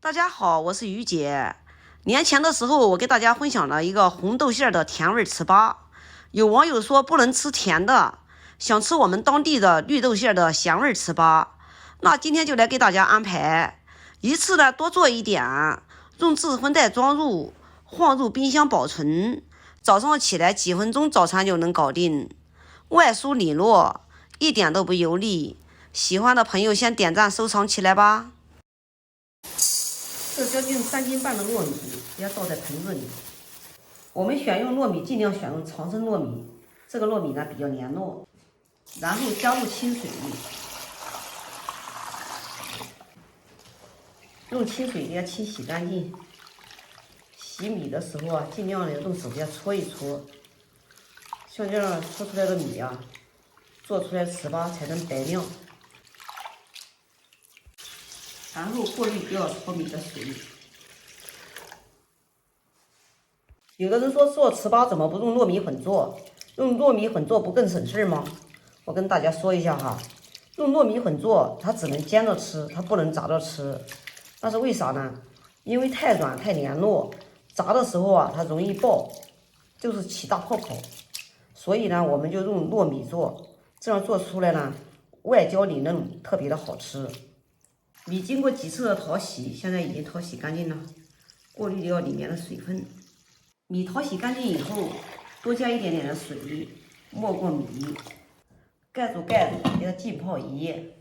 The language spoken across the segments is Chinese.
大家好，我是于姐。年前的时候，我给大家分享了一个红豆馅的甜味糍粑。有网友说不能吃甜的，想吃我们当地的绿豆馅的咸味糍粑。那今天就来给大家安排，一次呢多做一点，用制粉袋装入，放入冰箱保存。早上起来几分钟早餐就能搞定，外酥里糯，一点都不油腻。喜欢的朋友先点赞收藏起来吧。这将近3斤半的糯米要倒在盆子里。我们选用糯米尽量选用长生糯米，这个糯米呢比较黏糯。然后加入清水，用清水给它清洗干净。洗米的时候啊，尽量的用手给它搓一搓，像这样搓出来的米啊，做出来糍粑才能白亮。然后过滤掉搓米的水。有的人说做糍粑怎么不用糯米粉做？用糯米粉做不更省事吗？我跟大家说一下哈，用糯米粉做，它只能煎着吃，它不能炸着吃。那是为啥呢？因为太软太黏糯，炸的时候啊，它容易爆，就是起大泡泡。所以呢，我们就用糯米做，这样做出来呢，外焦里嫩，特别的好吃。米经过几次的淘洗，现在已经淘洗干净了，过滤掉里面的水分。米淘洗干净以后，多加一点点的水，没过米，盖住盖子，给它浸泡1夜。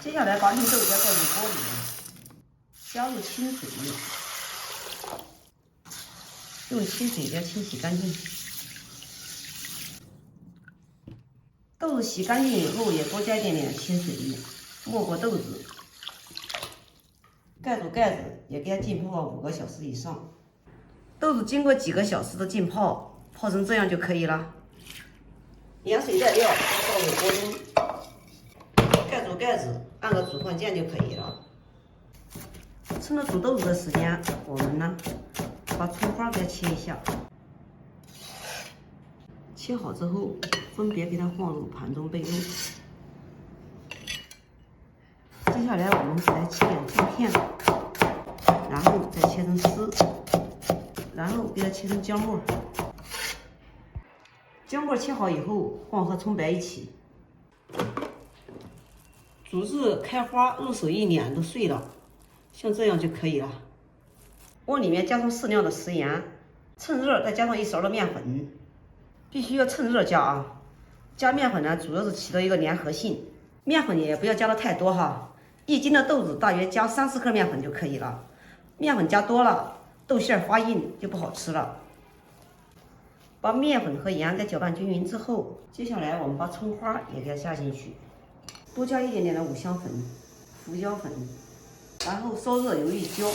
接下来把绿豆再倒进锅里面，加入清水，用清水给它清洗干净。豆子洗干净以后，也多加一点点清水，没过豆子。盖住盖子，也给它浸泡5个小时以上。豆子经过几个小时的浸泡，泡成这样就可以了。盐水带料倒入锅中，盖住盖子，按个煮饭键就可以了。趁着煮豆子的时间，我们呢把葱花给它切一下。切好之后，分别给它放入盘中备用。接下来我们来切点姜片，然后再切成丝，然后给它切成姜末。姜末切好以后，放和葱白一起，煮至开花，用手一捻都碎了，像这样就可以了。锅里面加上适量的食盐，趁热再加上1勺的面粉，必须要趁热加啊。加面粉呢，主要是起到一个粘合性，面粉也不要加的太多哈。1斤的豆子大约加30克面粉就可以了，面粉加多了，豆馅发硬就不好吃了。把面粉和盐给搅拌均匀之后，接下来我们把葱花也给它下进去，多加一点点的五香粉、胡椒粉，然后烧热油一浇，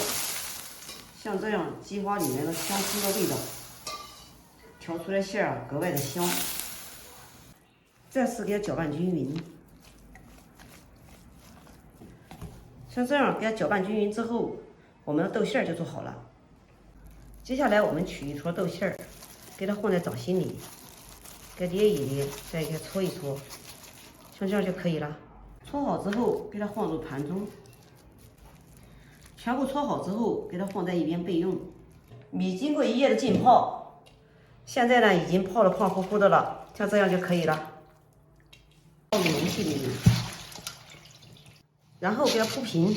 像这样激发里面的香葱的味道，调出来馅儿格外的香。再次给它搅拌均匀。像这样给它搅拌均匀之后，我们的豆馅儿就做好了。接下来我们取一坨豆馅儿，给它放在掌心里，给它捏一捏，再给它搓一搓，像这样就可以了。搓好之后，给它放入盘中。全部搓好之后，给它放在一边备用。米经过1夜的浸泡，现在呢已经泡得胖乎乎的了，像这样就可以了。放入容器里面。然后给它铺平，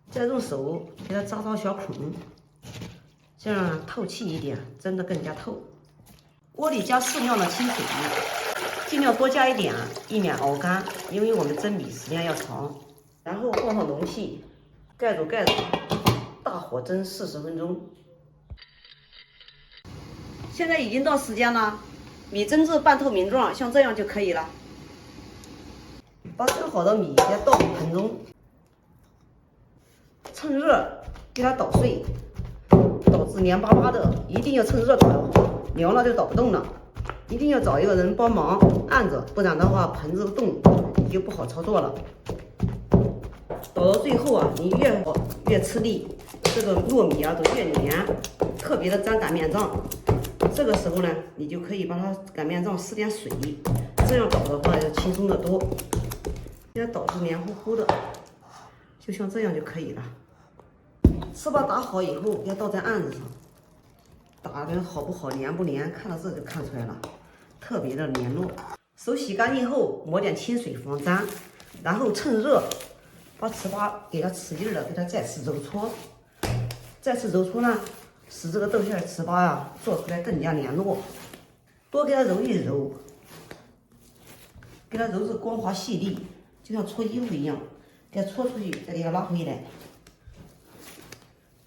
再用手给它扎小孔，这样透气一点，蒸得更加透。锅里加适量的清水，尽量多加一点，以免熬干，因为我们蒸米时间要长。然后放上容器，盖住盖子，大火蒸40分钟。现在已经到时间了，米蒸至半透明状，像这样就可以了。把蒸好的米给它倒入盆中，趁热给它捣碎，捣至黏巴巴的，一定要趁热捣，凉了就捣不动了。一定要找一个人帮忙按着，不然的话盆子动你就不好操作了。捣到最后啊，你越捣越吃力，这个糯米啊都越黏，特别的粘擀面杖。这个时候呢，你就可以把它擀面杖施点水，这样捣的话要轻松的多。给它捣至黏糊糊的，就像这样就可以了。糍粑打好以后，要倒在案子上，打的好不好，黏不黏，看到这就看出来了，特别的黏络。手洗干净后，抹点清水防粘，然后趁热把糍粑给它使劲的给它再次揉搓，再次揉搓呢，使这个豆馅糍粑呀做出来更加黏络。多给它揉一揉，给它揉至光滑细腻，就像搓衣服一样，给它搓出去，再给它拉回来。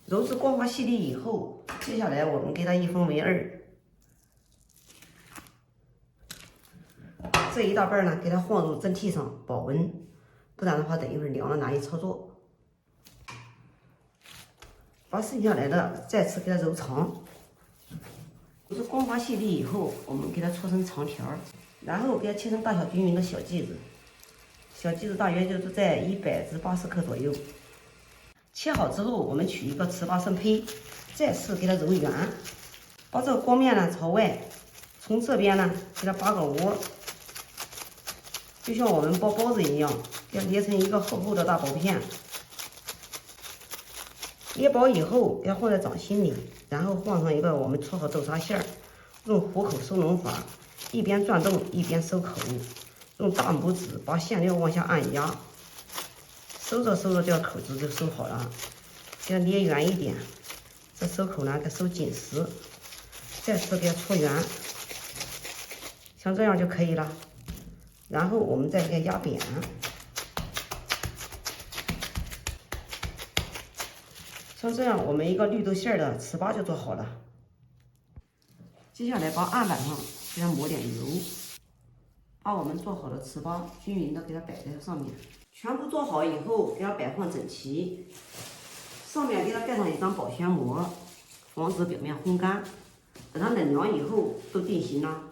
揉至光滑细腻以后，接下来我们给它一分为二。这一大半呢，给它放入蒸屉上保温，不然的话，等一会儿凉了难以操作。把剩下来的再次给它揉长，揉至光滑细腻以后，我们给它搓成长条，然后给它切成大小均匀的小剂子。小剂子大约就是在100至80克左右。切好之后，我们取一个糍粑生胚，再次给它揉圆，把这个光面呢朝外，从这边呢给它扒个窝，就像我们包包子一样，给它捏成一个厚厚的大薄片。捏薄以后要放在掌心里，然后放上一个我们搓好豆沙馅儿，用虎口收拢法，一边转动一边收口，用大拇指把馅料往下按压。收着收着，这个口子就收好了，给它捏圆一点。这收口呢，给收紧实，再次给它搓圆，像这样就可以了。然后我们再给它压扁，像这样，我们一个绿豆馅的糍粑就做好了。接下来把案板上给它抹点油，把我们做好的糍粑均匀的给它摆在上面。全部做好以后，给它摆放整齐，上面给它盖上一张保鲜膜，防止表面烘干。等它冷凉以后，都定型了。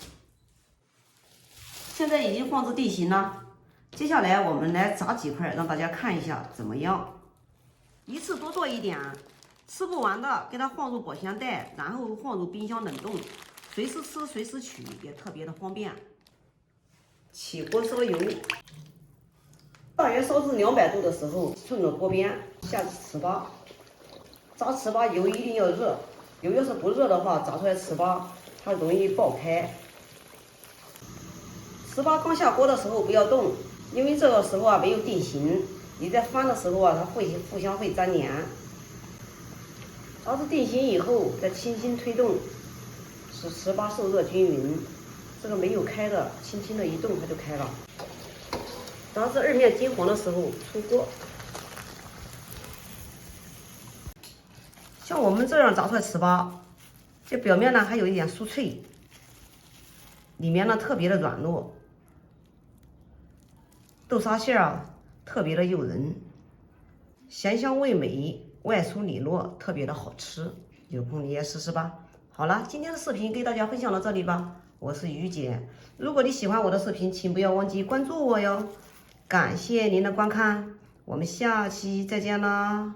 现在已经放置定型了。接下来我们来炸几块，让大家看一下怎么样。一次多做一点，吃不完的给它放入保鲜袋，然后放入冰箱冷冻，随时吃随时取，也特别的方便。起锅烧油。大约烧至200度的时候，顺着锅边下糍粑。炸糍粑油一定要热，油要是不热的话，炸出来糍粑它容易爆开。糍粑刚下锅的时候不要动，因为这个时候啊没有定型，你在翻的时候啊它会互相会粘连。炸至定型以后，再轻轻推动，使糍粑受热均匀。这个没有开的，轻轻的一动它就开了。炸至2面金黄的时候出锅。像我们这样炸出来糍粑，这表面呢还有一点酥脆，里面呢特别的软糯，豆沙馅啊特别的诱人，咸香味美，外酥里糯，特别的好吃。有空你也试试吧。好了，今天的视频给大家分享到这里吧，我是于姐。如果你喜欢我的视频，请不要忘记关注我哟。感谢您的观看，我们下期再见啦。